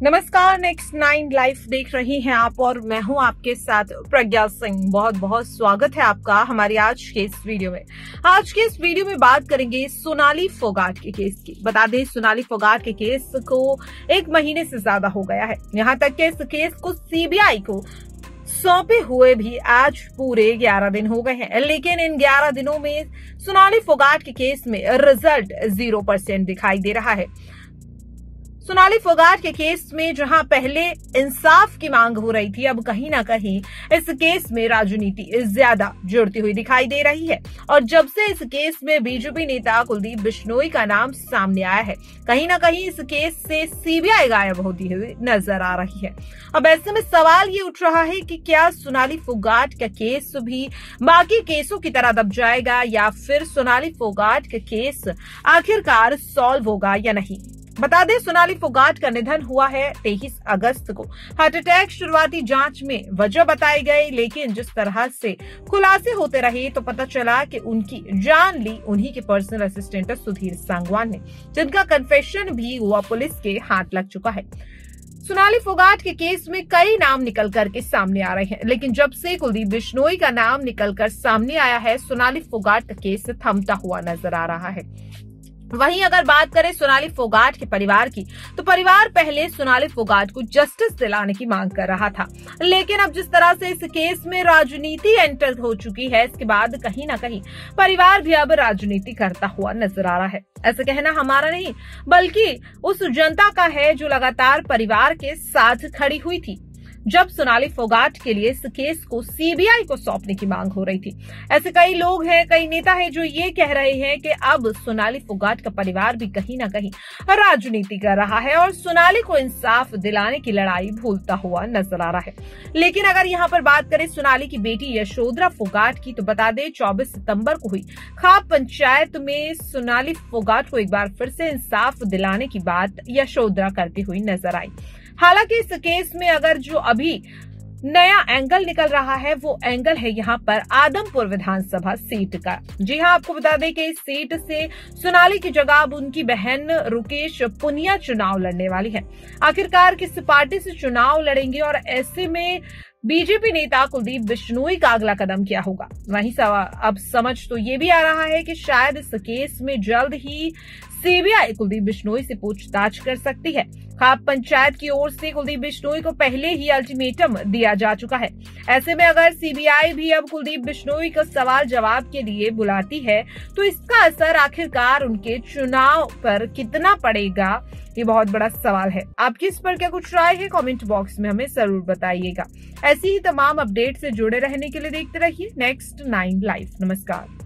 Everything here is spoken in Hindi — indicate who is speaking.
Speaker 1: नमस्कार, नेक्स्ट 9 लाइफ देख रही हैं आप और मैं हूं आपके साथ प्रज्ञा सिंह। बहुत बहुत स्वागत है आपका हमारी आज के इस वीडियो में। आज के इस वीडियो में बात करेंगे सोनाली फोगाट के केस की। बता दें, सोनाली फोगाट के केस को 1 महीने से ज्यादा हो गया है। यहां तक कि इस केस को सीबीआई को सौंपे हुए भी आज पूरे 11 दिन हो गए हैं, लेकिन इन 11 दिनों में सोनाली फोगाट के केस में रिजल्ट 0% दिखाई दे रहा है। सोनाली फोगाट के केस में जहां पहले इंसाफ की मांग हो रही थी, अब कहीं ना कहीं इस केस में राजनीति ज्यादा जुड़ती हुई दिखाई दे रही है। और जब से इस केस में बीजेपी नेता कुलदीप बिश्नोई का नाम सामने आया है, कहीं ना कहीं इस केस से सीबीआई गायब होती हुई नजर आ रही है। अब ऐसे में सवाल ये उठ रहा है कि क्या सोनाली फोगाट का केस भी बाकी केसों की तरह दब जाएगा या फिर सोनाली फोगाट का केस आखिरकार सॉल्व होगा या नहीं। बता दें, सोनाली फोगाट का निधन हुआ है 23 अगस्त को। हार्ट अटैक शुरुआती जांच में वजह बताई गई, लेकिन जिस तरह से खुलासे होते रहे तो पता चला कि उनकी जान ली उन्हीं के पर्सनल असिस्टेंट सुधीर सांगवान ने, जिनका कन्फेशन भी हुआ पुलिस के हाथ लग चुका है। सोनाली फोगाट के केस में कई नाम निकल करके सामने आ रहे हैं, लेकिन जब से कुलदीप बिश्नोई का नाम निकलकर सामने आया है, सोनाली फोगाट का केस थमता हुआ नजर आ रहा है। वहीं अगर बात करें सोनाली फोगाट के परिवार की, तो परिवार पहले सोनाली फोगाट को जस्टिस दिलाने की मांग कर रहा था, लेकिन अब जिस तरह से इस केस में राजनीति एंटर हो चुकी है, इसके बाद कहीं ना कहीं परिवार भी अब राजनीति करता हुआ नजर आ रहा है। ऐसा कहना हमारा नहीं, बल्कि उस जनता का है जो लगातार परिवार के साथ खड़ी हुई थी जब सोनाली फोगाट के लिए इस केस को सीबीआई को सौंपने की मांग हो रही थी। ऐसे कई लोग हैं, कई नेता हैं जो ये कह रहे हैं कि अब सोनाली फोगाट का परिवार भी कहीं ना कहीं राजनीति कर रहा है और सोनाली को इंसाफ दिलाने की लड़ाई भूलता हुआ नजर आ रहा है। लेकिन अगर यहाँ पर बात करें सोनाली की बेटी यशोधरा फोगाट की, तो बता दें 24 सितंबर को हुई खाप पंचायत में सोनाली फोगाट को एक बार फिर से इंसाफ दिलाने की बात यशोधरा करती हुई नजर आई। हालांकि इस केस में अगर जो अभी नया एंगल निकल रहा है, वो एंगल है यहाँ पर आदमपुर विधानसभा सीट का। जी हाँ, आपको बता दें कि इस सीट से सोनाली की जगह अब उनकी बहन रुकेश पुनिया चुनाव लड़ने वाली है। आखिरकार किस पार्टी से चुनाव लड़ेंगे और ऐसे में बीजेपी नेता कुलदीप बिश्नोई का अगला कदम क्या होगा। वहीं अब समझ तो ये भी आ रहा है कि शायद इस केस में जल्द ही सीबीआई कुलदीप बिश्नोई से पूछताछ कर सकती है। खाप पंचायत की ओर से कुलदीप बिश्नोई को पहले ही अल्टीमेटम दिया जा चुका है। ऐसे में अगर सीबीआई भी अब कुलदीप बिश्नोई का सवाल जवाब के लिए बुलाती है, तो इसका असर आखिरकार उनके चुनाव पर कितना पड़ेगा, ये बहुत बड़ा सवाल है। आपकी इस पर क्या कुछ राय है, कमेंट बॉक्स में हमें जरूर बताइएगा। ऐसी ही तमाम अपडेट से जुड़े रहने के लिए देखते रहिए नेक्स्ट 9 लाइफ। नमस्कार।